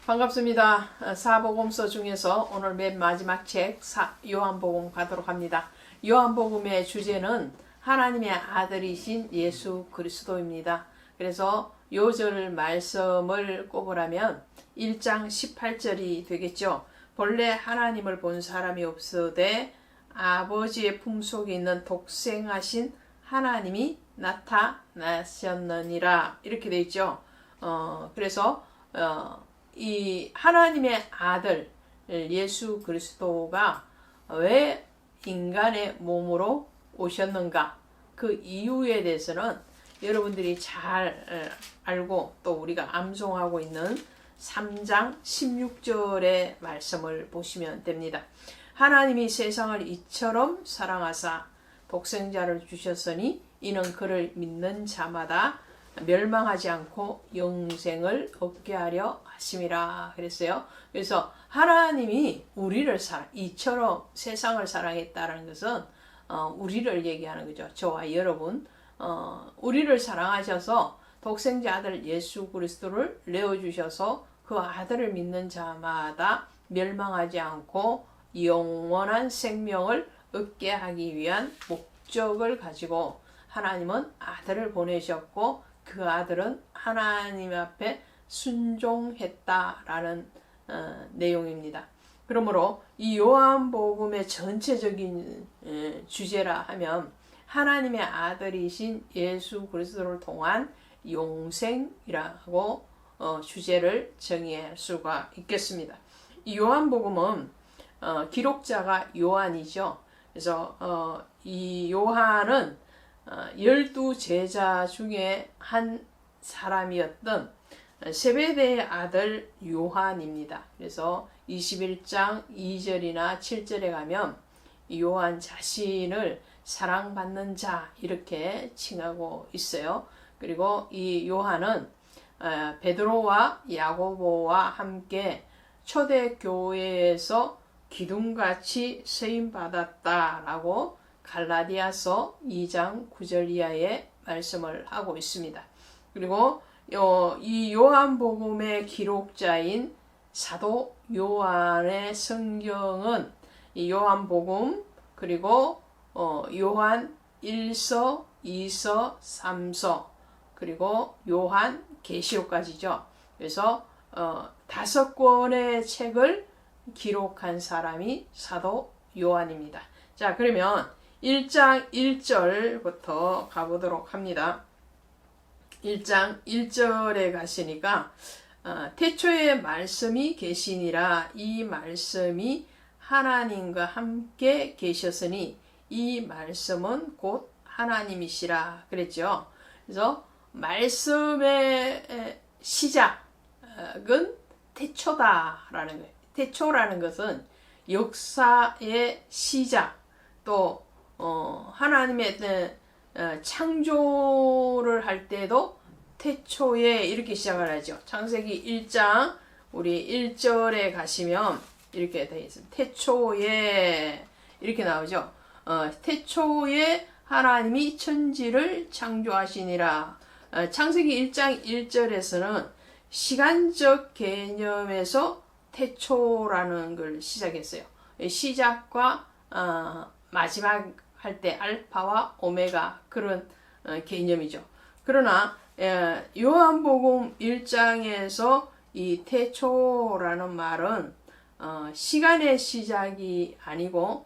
반갑습니다. 사복음서 중에서 오늘 맨 마지막 책 요한복음 가도록 합니다. 요한복음의 주제는 하나님의 아들이신 예수 그리스도입니다. 그래서 요절 말씀을 꼽으라면 1장 18절이 되겠죠. 본래 하나님을 본 사람이 없으되 아버지의 품속에 있는 독생하신 하나님이 나타나셨느니라, 이렇게 되어 있죠. 그래서 이 하나님의 아들 예수 그리스도가 왜 인간의 몸으로 오셨는가, 그 이유에 대해서는 여러분들이 잘 알고 또 우리가 암송하고 있는 3장 16절의 말씀을 보시면 됩니다. 하나님이 세상을 이처럼 사랑하사 독생자를 주셨으니 이는 그를 믿는 자마다 멸망하지 않고 영생을 얻게 하려 하심이라 그랬어요. 그래서 하나님이 우리를 이처럼 세상을 사랑했다는 것은 우리를 얘기하는 거죠. 저와 여러분, 우리를 사랑하셔서 독생자 아들 예수 그리스도를 내어주셔서 그 아들을 믿는 자마다 멸망하지 않고 영원한 생명을 얻게 하기 위한 목적을 가지고 하나님은 아들을 보내셨고, 그 아들은 하나님 앞에 순종했다라는 내용입니다. 그러므로 이 요한복음의 전체적인 주제라 하면 하나님의 아들이신 예수 그리스도를 통한 용생이라고 주제를 정의할 수가 있겠습니다. 이 요한복음은 기록자가 요한이죠. 그래서 이 요한은 12제자 중에 한 사람이었던 세베대의 아들 요한입니다. 그래서 21장 2절이나 7절에 가면 요한 자신을 사랑받는 자 이렇게 칭하고 있어요. 그리고 이 요한은 베드로와 야고보와 함께 초대교회에서 기둥같이 쓰임받았다라고 갈라디아서 2장 9절 이하의 말씀을 하고 있습니다. 그리고 이 요한복음의 기록자인 사도 요한의 성경은 이 요한복음 그리고 요한 1서, 2서, 3서 그리고 요한 계시록까지죠. 그래서 5권의 책을 기록한 사람이 사도 요한입니다. 자, 그러면 1장 1절부터 가보도록 합니다. 1장 1절에 가시니까 태초에 말씀이 계시니라, 이 말씀이 하나님과 함께 계셨으니 이 말씀은 곧 하나님이시라 그랬죠. 그래서 말씀의 시작은 태초다라는 거예요. 태초라는 것은 역사의 시작, 또 하나님의 창조를 할 때도 태초에 이렇게 시작을 하죠. 창세기 1장 우리 1절에 가시면 이렇게 되어 있습니다. 태초에 이렇게 나오죠. 태초에 하나님이 천지를 창조하시니라. 창세기 1장 1절에서는 시간적 개념에서 태초라는 걸 시작했어요. 시작과 마지막 할 때 알파와 오메가 그런 개념이죠. 그러나 요한복음 1장에서 이 태초라는 말은 시간의 시작이 아니고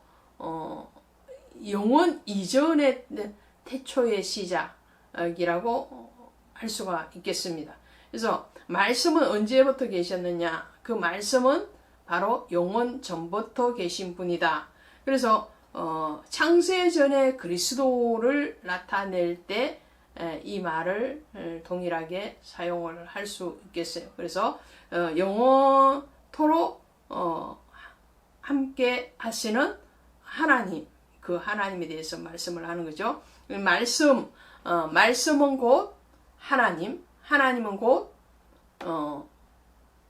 영원 이전의 태초의 시작이라고 할 수가 있겠습니다. 그래서 말씀은 언제부터 계셨느냐? 그 말씀은 바로 영원 전부터 계신 분이다. 그래서 창세전에 그리스도를 나타낼 때 이 말을 동일하게 사용을 할 수 있겠어요. 그래서 영원토록 함께 하시는 하나님, 그 하나님에 대해서 말씀을 하는 거죠. 말씀은 곧 하나님, 하나님은 곧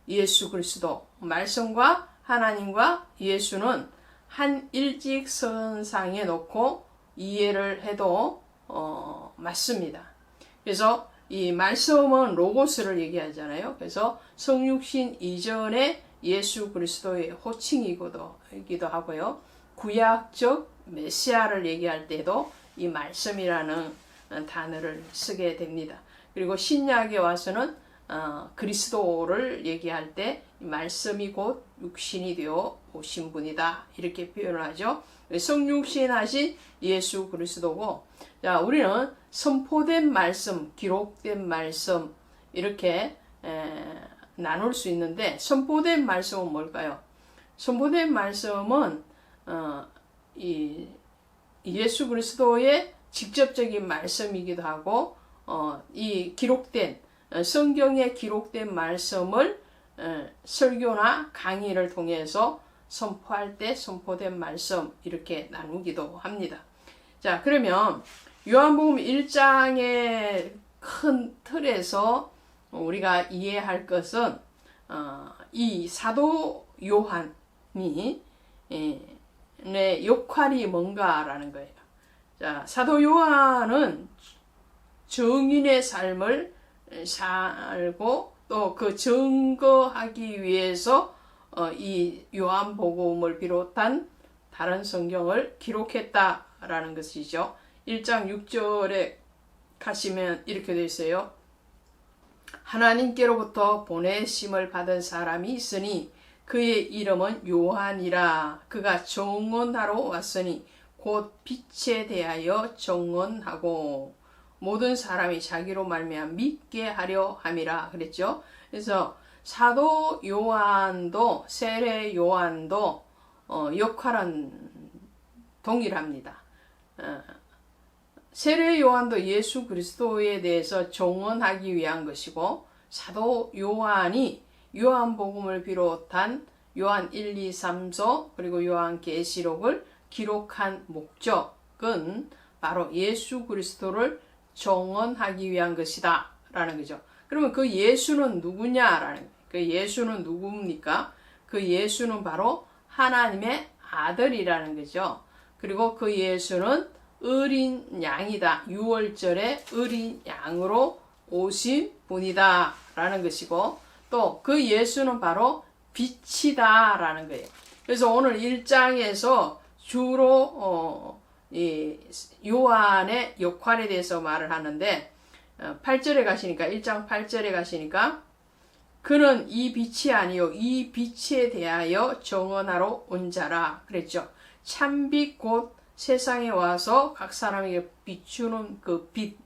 예수 그리스도. 말씀과 하나님과 예수는 한 일직선상에 놓고 이해를 해도 맞습니다. 그래서 이 말씀은 로고스를 얘기하잖아요. 그래서 성육신 이전에 예수 그리스도의 호칭이기도 하고요. 구약적 메시아를 얘기할 때도 이 말씀이라는 단어를 쓰게 됩니다. 그리고 신약에 와서는 그리스도를 얘기할 때 말씀이 곧 육신이 되어 오신 분이다 이렇게 표현을 하죠. 성육신하신 예수 그리스도고, 자, 우리는 선포된 말씀, 기록된 말씀 이렇게 나눌 수 있는데, 선포된 말씀은 뭘까요? 선포된 말씀은 이 예수 그리스도의 직접적인 말씀이기도 하고, 이 기록된 성경에 기록된 말씀을 설교나 강의를 통해서 선포할 때 선포된 말씀 이렇게 나누기도 합니다. 자, 그러면 요한복음 1장의 큰 틀에서 우리가 이해할 것은 이 사도 요한이 내 역할이 뭔가라는 거예요. 자, 사도 요한은 정인의 삶을 살고 또 그 증거하기 위해서 이 요한복음을 비롯한 다른 성경을 기록했다라는 것이죠. 1장 6절에 가시면 이렇게 되어 있어요. 하나님께로부터 보내심을 받은 사람이 있으니 그의 이름은 요한이라. 그가 정언하러 왔으니 곧 빛에 대하여 정언하고 모든 사람이 자기로 말미암아 믿게 하려 함이라 그랬죠. 그래서 사도 요한도 세례 요한도 역할은 동일합니다. 세례 요한도 예수 그리스도에 대해서 정언하기 위한 것이고, 사도 요한이 요한복음을 비롯한 요한 1, 2, 3서 그리고 요한계시록을 기록한 목적은 바로 예수 그리스도를 정언하기 위한 것이다 라는 거죠. 그러면 그 예수는 누구냐라는 거예요. 그 예수는 누굽니까? 그 예수는 바로 하나님의 아들이라는 거죠. 그리고 그 예수는 어린 양이다. 6월절에 어린 양으로 오신 분이다 라는 것이고, 또 그 예수는 바로 빛이다 라는 거예요. 그래서 오늘 1장에서 주로 이 요한의 역할에 대해서 말을 하는데, 8절에 가시니까 1장 8절에 가시니까 그는 이 빛이 아니요 이 빛에 대하여 정언하러 온 자라 그랬죠. 참빛 곧 세상에 와서 각 사람에게 비추는 그 빛,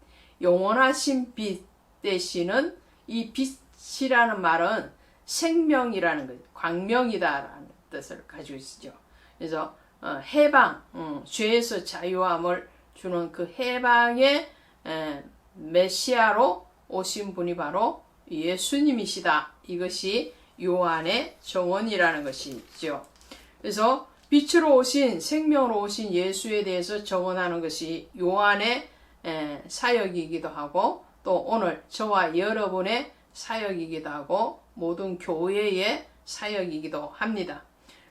영원하신 빛 대신은 이 빛이라는 말은 생명이라는 거죠. 광명이다라는 뜻을 가지고 있죠. 그래서 해방, 죄에서 자유함을 주는 그 해방의 메시아로 오신 분이 바로 예수님이시다. 이것이 요한의 정언이라는 것이죠. 그래서 빛으로 오신, 생명으로 오신 예수에 대해서 정언하는 것이 요한의 사역이기도 하고, 또 오늘 저와 여러분의 사역이기도 하고 모든 교회의 사역이기도 합니다.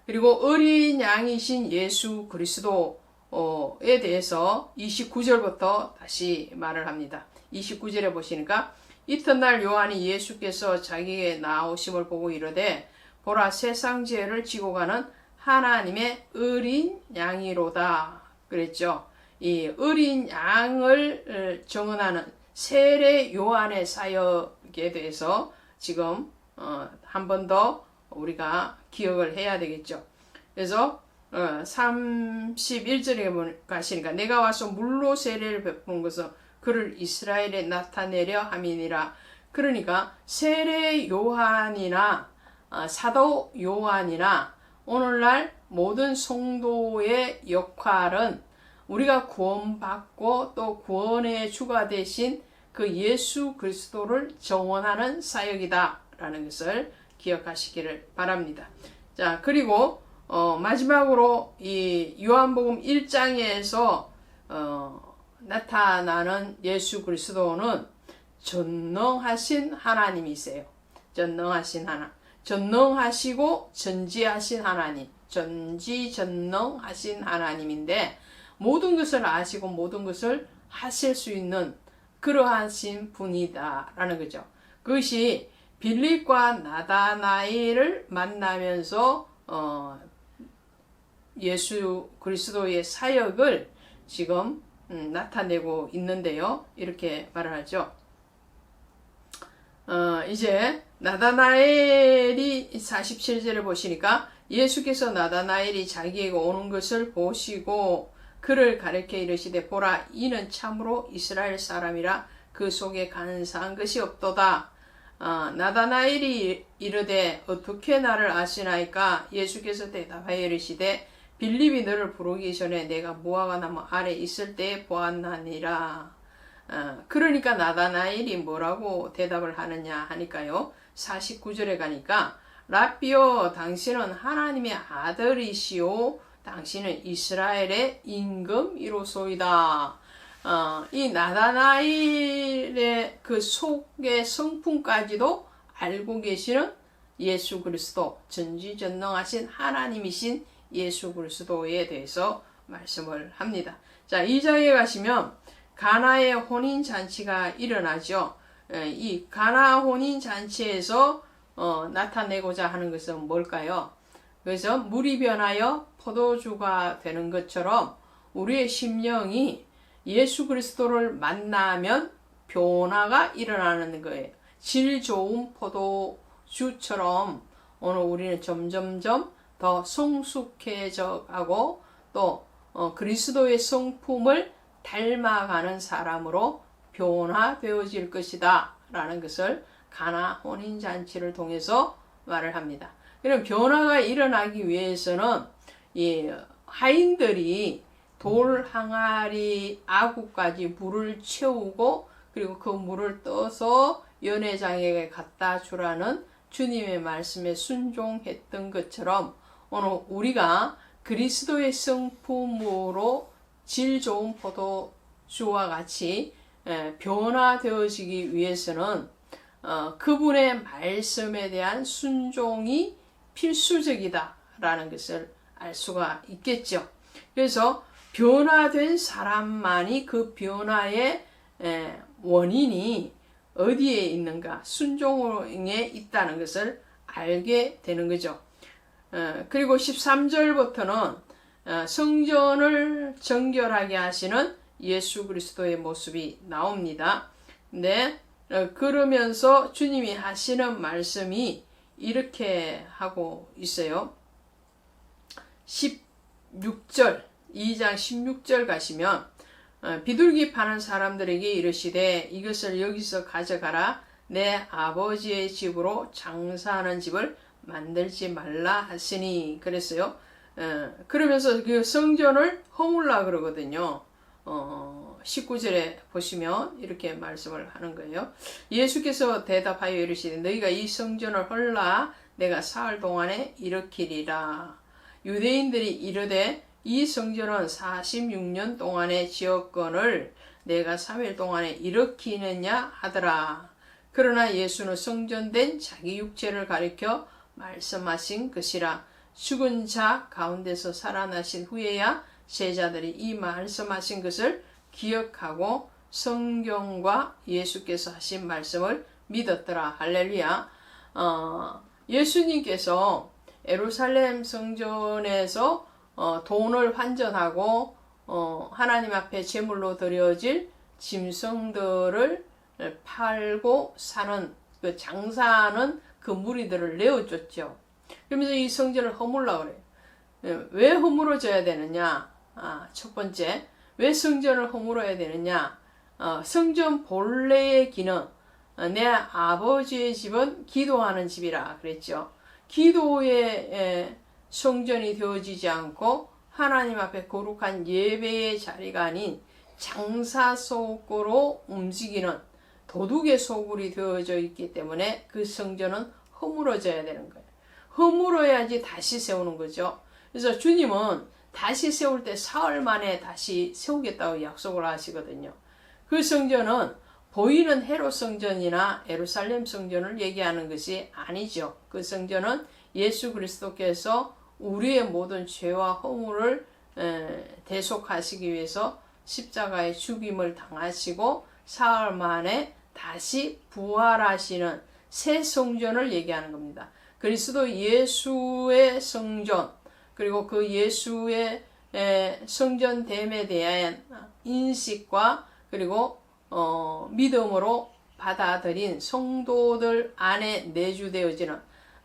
그리고 어린 양이신 예수 그리스도에 대해서 29절부터 다시 말을 합니다. 29절에 보시니까 이튿날 요한이 예수께서 자기에게 나오심을 보고 이르되 보라 세상 죄를 지고 가는 하나님의 어린 양이로다 그랬죠. 이 어린 양을 정언하는 세례 요한의 사역에 대해서 지금 한 번 더 우리가 기억을 해야 되겠죠. 그래서 31절에 가시니까 내가 와서 물로 세례를 베푸는 것은 그를 이스라엘에 나타내려 함이니라. 그러니까 세례 요한이나 사도 요한이나 오늘날 모든 성도의 역할은 우리가 구원받고 또 구원의 주가 되신 그 예수 그리스도를 정언하는 사역이다 라는 것을 기억하시기를 바랍니다. 자, 그리고 마지막으로 이 요한복음 1장에서 나타나는 예수 그리스도는 전능하신 하나님이세요. 전능하신 하나님. 전능하시고 전지하신 하나님. 전지전능하신 하나님인데 모든 것을 아시고 모든 것을 하실 수 있는 그러하신 분이다라는 거죠. 그것이 빌립과 나다나엘을 만나면서 예수 그리스도의 사역을 지금 나타내고 있는데요. 이렇게 말을 하죠. 이제 나다나엘이 47절을 보시니까 예수께서 나다나엘이 자기에게 오는 것을 보시고 그를 가리켜 이르시되 보라 이는 참으로 이스라엘 사람이라 그 속에 간사한 것이 없도다. 나다나엘이 이르되 어떻게 나를 아시나이까? 예수께서 대답하여 이르시되 빌립이 너를 부르기 전에 내가 무화과 나무 아래 있을 때에 보았나니라. 그러니까 나다나엘이 뭐라고 대답을 하느냐 하니까요. 49절에 가니까 라비오 당신은 하나님의 아들이시오 당신은 이스라엘의 임금이로소이다. 이 나다나엘의 그 속의 성품까지도 알고 계시는 예수 그리스도, 전지전능하신 하나님이신 예수 그리스도에 대해서 말씀을 합니다. 자, 2장에 가시면 가나의 혼인잔치가 일어나죠. 이 가나 혼인잔치에서 나타내고자 하는 것은 뭘까요? 그래서 물이 변하여 포도주가 되는 것처럼 우리의 심령이 예수 그리스도를 만나면 변화가 일어나는 거예요. 질 좋은 포도주처럼 오늘 우리는 점점점 더 성숙해져 가고 또 그리스도의 성품을 닮아가는 사람으로 변화되어질 것이다 라는 것을 가나 혼인잔치를 통해서 말을 합니다. 그럼 변화가 일어나기 위해서는 이 하인들이 돌 항아리 아구까지 물을 채우고 그리고 그 물을 떠서 연회장에게 갖다 주라는 주님의 말씀에 순종했던 것처럼 오늘 우리가 그리스도의 성품으로 질 좋은 포도주와 같이 변화되어지기 위해서는 그분의 말씀에 대한 순종이 필수적이다라는 것을 알 수가 있겠죠. 그래서 변화된 사람만이 그 변화의 원인이 어디에 있는가, 순종에 있다는 것을 알게 되는 거죠. 그리고 13절부터는 성전을 정결하게 하시는 예수 그리스도의 모습이 나옵니다. 근데 그러면서 주님이 하시는 말씀이 이렇게 하고 있어요. 16절, 2장 16절 가시면 비둘기 파는 사람들에게 이르시되 이것을 여기서 가져가라. 내 아버지의 집으로 장사하는 집을 만들지 말라 하시니 그랬어요. 그러면서 그 성전을 허물라 그러거든요. 19절에 보시면 이렇게 말씀을 하는 거예요. 예수께서 대답하여 이르시되 너희가 이 성전을 헐라 내가 사흘 동안에 일으키리라. 유대인들이 이르되 이 성전은 46년 동안의 지었건을 내가 3일 동안에 일으키느냐 하더라. 그러나 예수는 성전된 자기 육체를 가리켜 말씀하신 것이라. 죽은 자 가운데서 살아나신 후에야 제자들이 이 말씀하신 것을 기억하고 성경과 예수께서 하신 말씀을 믿었더라. 할렐루야. 예수님께서 예루살렘 성전에서 돈을 환전하고 하나님 앞에 제물로 드려질 짐승들을 팔고 사는 그 장사하는 그 무리들을 내어줬죠. 그러면서 이 성전을 허물라고 그래요. 왜 허물어져야 되느냐? 첫 번째, 왜 성전을 허물어야 되느냐? 성전 본래의 기능, 내 아버지의 집은 기도하는 집이라 그랬죠. 기도의 성전이 되어지지 않고 하나님 앞에 거룩한 예배의 자리가 아닌 장사 속으로 움직이는 도둑의 소굴이 되어져 있기 때문에 그 성전은 허물어져야 되는 거예요. 허물어야지 다시 세우는 거죠. 그래서 주님은 다시 세울 때 사흘 만에 다시 세우겠다고 약속을 하시거든요. 그 성전은 보이는 헤롯 성전이나 예루살렘 성전을 얘기하는 것이 아니죠. 그 성전은 예수 그리스도께서 우리의 모든 죄와 허물을 대속하시기 위해서 십자가의 죽임을 당하시고 사흘 만에 다시 부활하시는 새 성전을 얘기하는 겁니다. 그리스도 예수의 성전, 그리고 그 예수의 성전됨에 대한 인식과 그리고 믿음으로 받아들인 성도들 안에 내주되어지는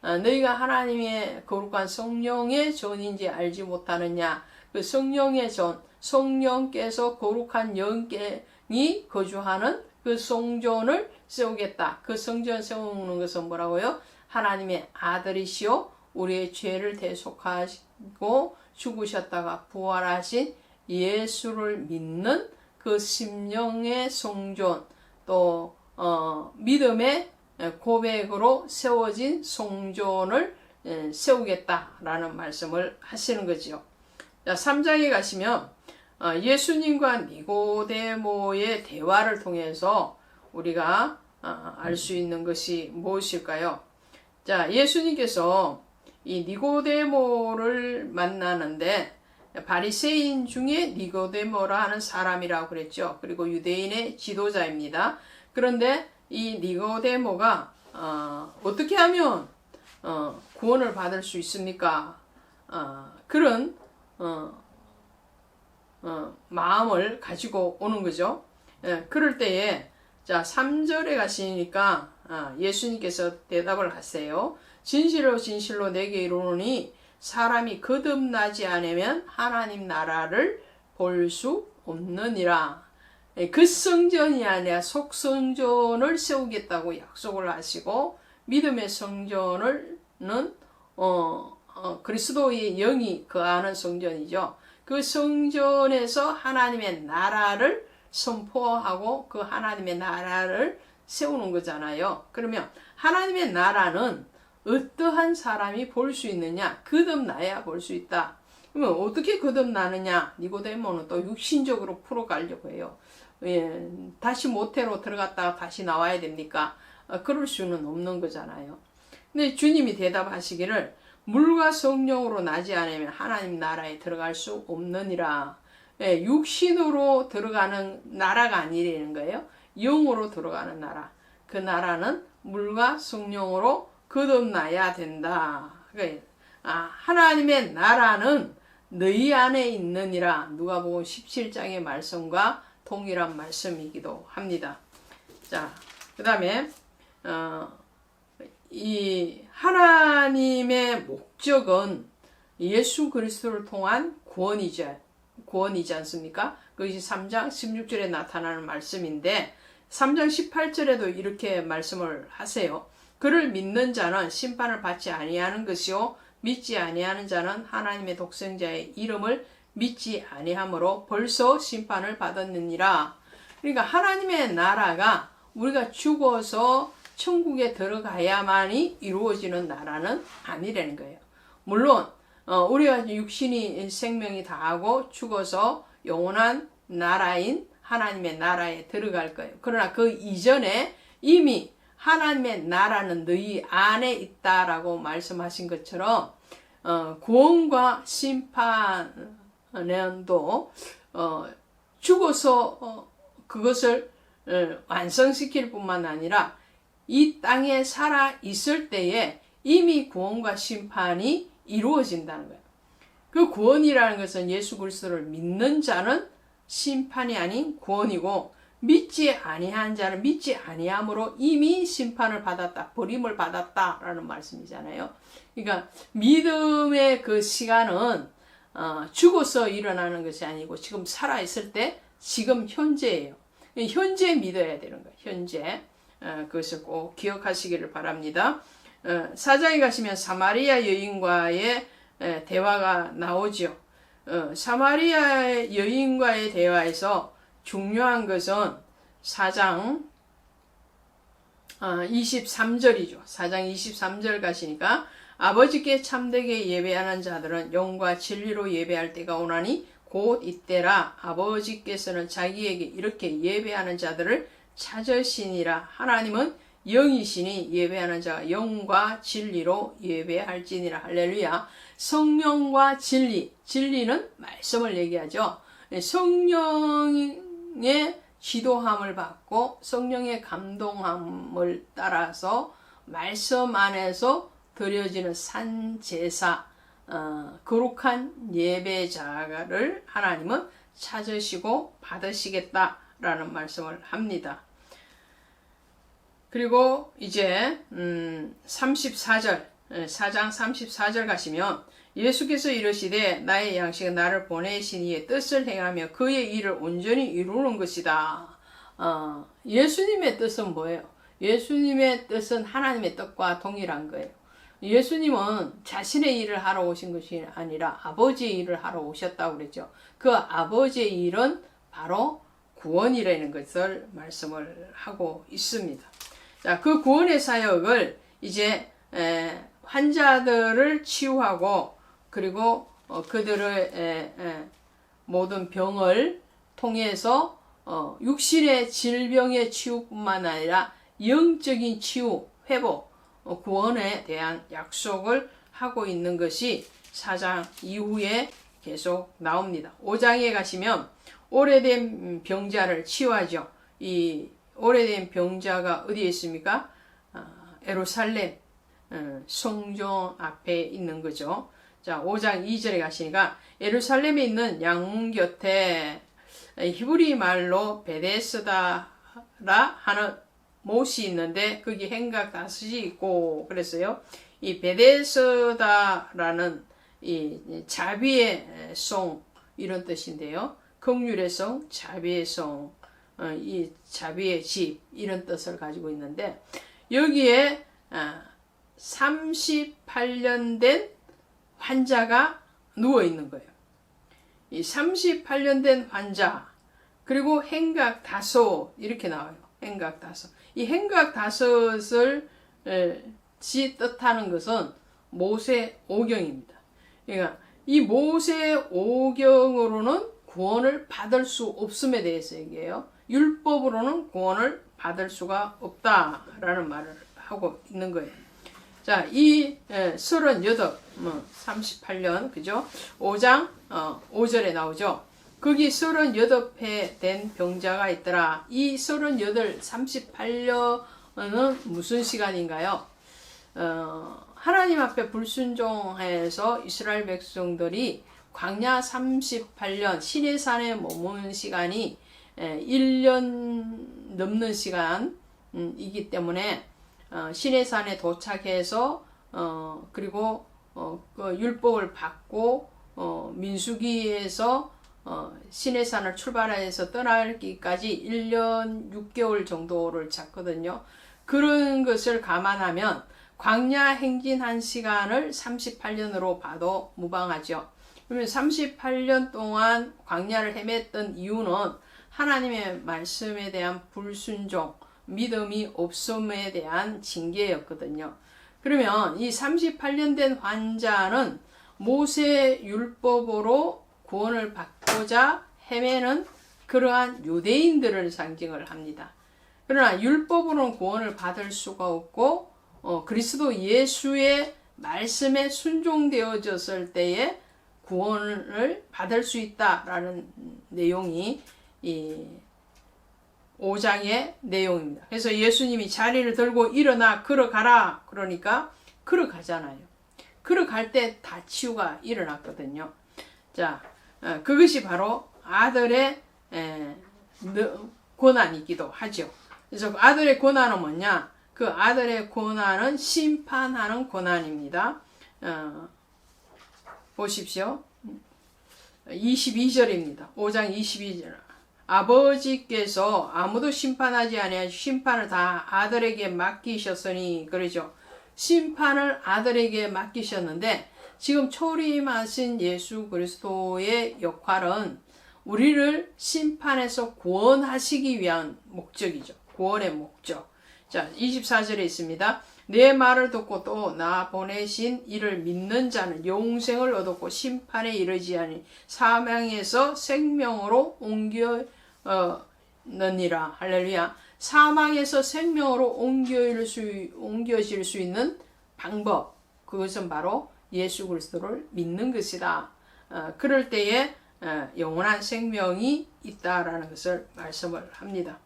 너희가 하나님의 거룩한 성령의 전인지 알지 못하느냐. 그 성령의 전, 성령께서 거룩한 영이 거주하는 그 성전을 세우겠다. 그 성전 세우는 것은 뭐라고요? 하나님의 아들이시오 우리의 죄를 대속하시고 죽으셨다가 부활하신 예수를 믿는 그 심령의 성전, 또 믿음의 고백으로 세워진 성전을 세우겠다라는 말씀을 하시는 거지요. 자, 3장에 가시면 예수님과 니고데모의 대화를 통해서 우리가 알 수 있는 것이 무엇일까요? 자, 예수님께서 이 니고데모를 만나는데 바리새인 중에 니고데모라 하는 사람이라고 그랬죠. 그리고 유대인의 지도자입니다. 그런데 이 니고데모가 어떻게 하면 구원을 받을 수 있습니까? 그런 마음을 가지고 오는 거죠. 그럴 때에 자 3절에 가시니까 예수님께서 대답을 하세요. 진실로 진실로 내게 이르노니 사람이 거듭나지 않으면 하나님 나라를 볼 수 없느니라. 그 성전이 아니라 속성전을 세우겠다고 약속을 하시고 믿음의 성전은 그리스도의 영이 거하는 성전이죠. 그 성전에서 하나님의 나라를 선포하고 그 하나님의 나라를 세우는 거잖아요. 그러면 하나님의 나라는 어떠한 사람이 볼 수 있느냐? 거듭나야 볼 수 있다. 그러면 어떻게 거듭나느냐? 니고데모는 또 육신적으로 풀어가려고 해요. 다시 모태로 들어갔다가 다시 나와야 됩니까? 그럴 수는 없는 거잖아요. 근데 주님이 대답하시기를 물과 성령으로 나지 않으면 하나님 나라에 들어갈 수 없느니라. 육신으로 들어가는 나라가 아니라는 거예요. 영으로 들어가는 나라. 그 나라는 물과 성령으로 거듭나야 된다. 하나님의 나라는 너희 안에 있느니라. 누가복음 17장의 말씀과 동일한 말씀이기도 합니다. 자, 그 다음에 이 하나님의 목적은 예수 그리스도를 통한 구원이지 않습니까? 그것이 3장 16절에 나타나는 말씀인데 3장 18절에도 이렇게 말씀을 하세요. 그를 믿는 자는 심판을 받지 아니하는 것이요 믿지 아니하는 자는 하나님의 독생자의 이름을 믿지 아니하므로 벌써 심판을 받았느니라. 그러니까 하나님의 나라가 우리가 죽어서 천국에 들어가야만이 이루어지는 나라는 아니라는 거예요. 물론 우리가 육신이 생명이 다하고 죽어서 영원한 나라인 하나님의 나라에 들어갈 거예요. 그러나 그 이전에 이미 하나님의 나라는 너희 안에 있다라고 말씀하신 것처럼 구원과 심판도 죽어서 그것을 완성시킬 뿐만 아니라 이 땅에 살아 있을 때에 이미 구원과 심판이 이루어진다는 거예요. 그 구원이라는 것은 예수 그리스도를 믿는 자는 심판이 아닌 구원이고 믿지 아니한 자는 믿지 아니함으로 이미 심판을 받았다, 버림을 받았다라는 말씀이잖아요. 그러니까 믿음의 그 시간은 죽어서 일어나는 것이 아니고 지금 살아 있을 때 지금 현재예요. 현재 믿어야 되는 거예요. 현재. 그것을 꼭 기억하시기를 바랍니다. 4장에 가시면 사마리아 여인과의 대화가 나오죠. 사마리아 여인과의 대화에서 중요한 것은 4장 23절이죠. 4장 23절 가시니까 아버지께 참되게 예배하는 자들은 영과 진리로 예배할 때가 오나니 곧 이때라. 아버지께서는 자기에게 이렇게 예배하는 자들을 찾으시니라. 하나님은 영이시니 예배하는 자가 영과 진리로 예배할지니라. 할렐루야. 성령과 진리, 진리는 말씀을 얘기하죠. 성령의 지도함을 받고 성령의 감동함을 따라서 말씀 안에서 드려지는 산제사, 거룩한 예배자를 하나님은 찾으시고 받으시겠다라는 말씀을 합니다. 그리고 이제 34절, 4장 34절 가시면 예수께서 이르시되 나의 양식은 나를 보내신 이의 뜻을 행하며 그의 일을 온전히 이루는 것이다. 예수님의 뜻은 뭐예요? 예수님의 뜻은 하나님의 뜻과 동일한 거예요. 예수님은 자신의 일을 하러 오신 것이 아니라 아버지의 일을 하러 오셨다고 그랬죠. 그 아버지의 일은 바로 구원이라는 것을 말씀을 하고 있습니다. 자, 그 구원의 사역을 이제 환자들을 치유하고 그리고 그들의 모든 병을 통해서 육신의 질병의 치유뿐만 아니라 영적인 치유, 회복, 구원에 대한 약속을 하고 있는 것이 4장 이후에 계속 나옵니다. 5장에 가시면 오래된 병자를 치유하죠. 이 오래된 병자가 어디에 있습니까? 예루살렘 성전 앞에 있는 거죠. 자, 5장 2절에 가시니까 예루살렘에 있는 양문 곁에 히브리 말로 베데스다라 하는 못이 있는데 거기 행각 다섯이 있고 그랬어요. 이 베데스다라는 이 자비의 송 이런 뜻인데요. 긍휼의 성, 자비의 성, 이 자비의 집 이런 뜻을 가지고 있는데 여기에 38년 된 환자가 누워 있는 거예요. 이 38년 된 환자 그리고 행각 다섯 이렇게 나와요. 행각 다섯. 이 행각 다섯을 뜻하는 것은 모세 오경입니다. 그러니까 이 모세 오경으로는 구원을 받을 수 없음에 대해서 얘기해요. 율법으로는 구원을 받을 수가 없다라는 말을 하고 있는 거예요. 자, 이 38, 38년, 그죠? 5장 5절에 나오죠. 거기 38회 된 병자가 있더라. 이 38년은 무슨 시간인가요? 하나님 앞에 불순종해서 이스라엘 백성들이 광야 38년 시내산에 머무는 시간이 1년 넘는 시간이기 때문에 시내산에 도착해서 그리고 그 율법을 받고 민수기에서 시내산을 출발해서 떠나기까지 1년 6개월 정도를 잡거든요. 그런 것을 감안하면 광야 행진한 시간을 38년으로 봐도 무방하죠. 그러면 38년 동안 광야를 헤맸던 이유는 하나님의 말씀에 대한 불순종, 믿음이 없음에 대한 징계였거든요. 그러면 이 38년 된 환자는 모세 율법으로 구원을 받고자 헤매는 그러한 유대인들을 상징을 합니다. 그러나 율법으로는 구원을 받을 수가 없고 그리스도 예수의 말씀에 순종되어졌을 때에 구원을 받을 수 있다라는 내용이 이 5장의 내용입니다. 그래서 예수님이 자리를 들고 일어나 걸어가라 그러니까 걸어가잖아요. 걸어갈 때 다 치유가 일어났거든요. 자, 그것이 바로 아들의 고난이기도 하죠. 그래서 그 아들의 고난은 뭐냐? 그 아들의 고난은 심판하는 고난입니다. 보십시오. 22절입니다. 5장 22절. 아버지께서 아무도 심판하지 아니하시고 심판을 다 아들에게 맡기셨으니 그러죠. 심판을 아들에게 맡기셨는데 지금 초림하신 예수 그리스도의 역할은 우리를 심판에서 구원하시기 위한 목적이죠. 구원의 목적. 자, 24절에 있습니다. 내 말을 듣고 또 나 보내신 이를 믿는 자는 영생을 얻었고 심판에 이르지 아니 사망에서 생명으로 옮겨느니라. 할렐루야. 사망에서 생명으로 옮겨질 수 있는 방법, 그것은 바로 예수 그리스도를 믿는 것이다. 그럴 때에 영원한 생명이 있다라는 것을 말씀을 합니다.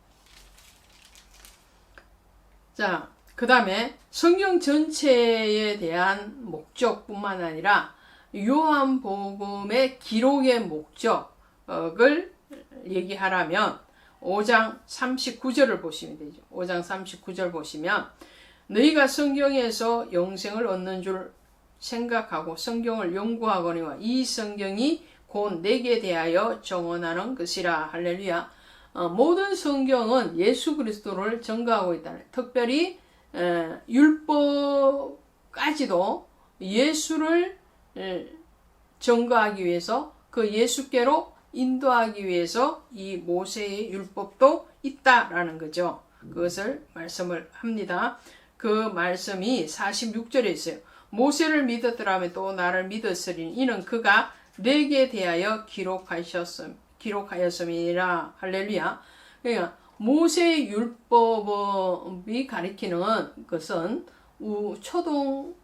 자, 그 다음에 성경 전체에 대한 목적뿐만 아니라 요한복음의 기록의 목적을 얘기하라면 5장 39절을 보시면 되죠. 5장 39절 보시면 너희가 성경에서 영생을 얻는 줄 생각하고 성경을 연구하거니와 이 성경이 곧 내게 대하여 정언하는 것이라. 할렐루야. 모든 성경은 예수 그리스도를 증거하고 있다. 특별히 율법까지도 예수를 증거하기 위해서 그 예수께로 인도하기 위해서 이 모세의 율법도 있다라는 거죠. 그것을 말씀을 합니다. 그 말씀이 46절에 있어요. 모세를 믿었더라면 또 나를 믿었으리니 이는 그가 내게 대하여 기록하였음이라. 할렐루야. 그러니까 모세의 율법이 가리키는 것은 초등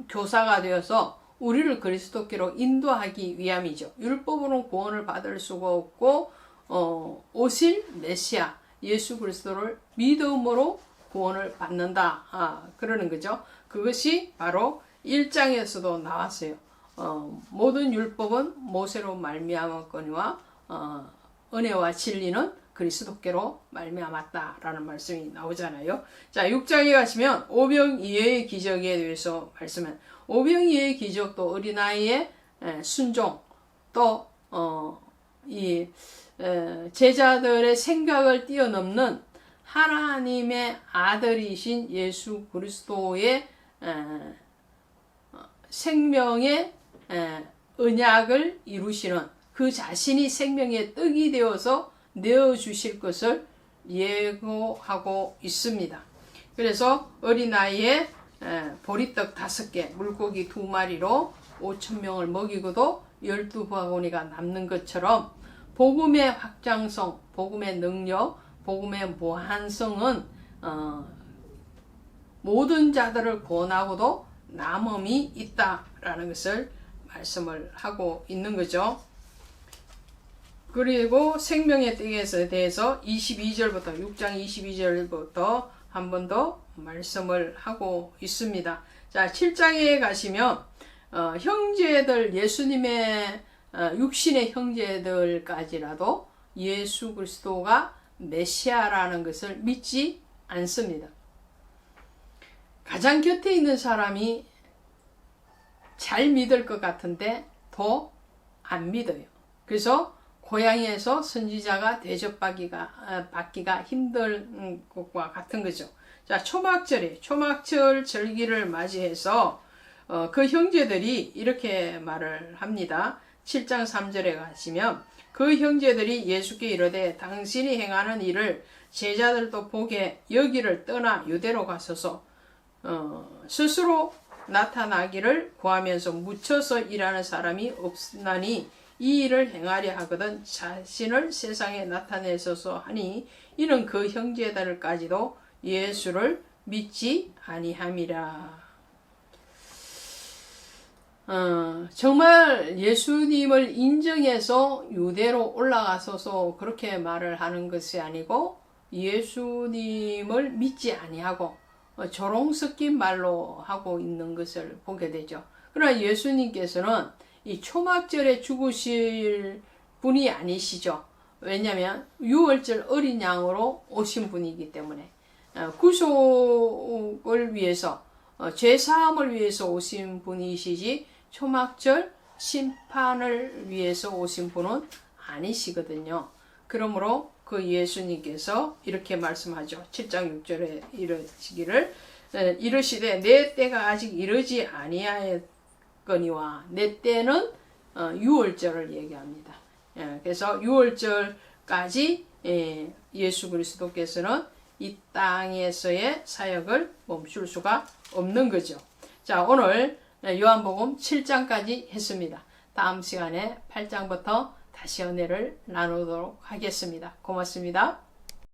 교사가 되어서 우리를 그리스도께로 인도하기 위함이죠. 율법으로는 구원을 받을 수가 없고 오실 메시아 예수 그리스도를 믿음으로 구원을 받는다. 그러는 거죠. 그것이 바로 1장에서도 나왔어요. 모든 율법은 모세로 말미암았거니와 은혜와 진리는 그리스도께로 말미암았다라는 말씀이 나오잖아요. 자, 6장에 가시면 오병이어의 기적에 대해서 말씀은 오병이어의 기적도 어린아이의 순종 또 이 제자들의 생각을 뛰어넘는 하나님의 아들이신 예수 그리스도의 생명의 언약을 이루시는 그 자신이 생명의 떡이 되어서 내어주실 것을 예고하고 있습니다. 그래서 어린아이의 보리떡 5개, 물고기 2마리로 5,000명을 먹이고도 12바구니가 남는 것처럼 복음의 확장성, 복음의 능력, 복음의 무한성은 모든 자들을 구원하고도 남음이 있다라는 것을 말씀을 하고 있는 거죠. 그리고 생명의 떡에 대해서 22절부터 6장 22절부터 한 번 더 말씀을 하고 있습니다. 자, 7장에 가시면 형제들 예수님의 육신의 형제들까지라도 예수 그리스도가 메시아라는 것을 믿지 않습니다. 가장 곁에 있는 사람이 잘 믿을 것 같은데 더 안 믿어요. 그래서 고향에서 선지자가 대접받기가 힘든 것과 같은 거죠. 자, 초막절 절기를 맞이해서 그 형제들이 이렇게 말을 합니다. 7장 3절에 가시면 그 형제들이 예수께 이르되 당신이 행하는 일을 제자들도 보게 여기를 떠나 유대로 가소서. 스스로 나타나기를 구하면서 묻혀서 일하는 사람이 없나니 이 일을 행하려 하거든 자신을 세상에 나타내소서 하니 이는 그 형제들까지도 예수를 믿지 아니함이라. 정말 예수님을 인정해서 유대로 올라가서서 그렇게 말을 하는 것이 아니고 예수님을 믿지 아니하고 조롱 섞인 말로 하고 있는 것을 보게 되죠. 그러나 예수님께서는 이 초막절에 죽으실 분이 아니시죠. 왜냐하면 유월절 어린 양으로 오신 분이기 때문에 구속을 위해서 죄사함을 위해서 오신 분이시지 초막절 심판을 위해서 오신 분은 아니시거든요. 그러므로 그 예수님께서 이렇게 말씀하죠. 7장 6절에 이르시되 내 때가 아직 이르지 아니하였거니와 내 때는 유월절을 얘기합니다. 그래서 유월절까지 예수 그리스도께서는 이 땅에서의 사역을 멈출 수가 없는 거죠. 자, 오늘 요한복음 7장까지 했습니다. 다음 시간에 8장부터 다시 은혜를 나누도록 하겠습니다. 고맙습니다.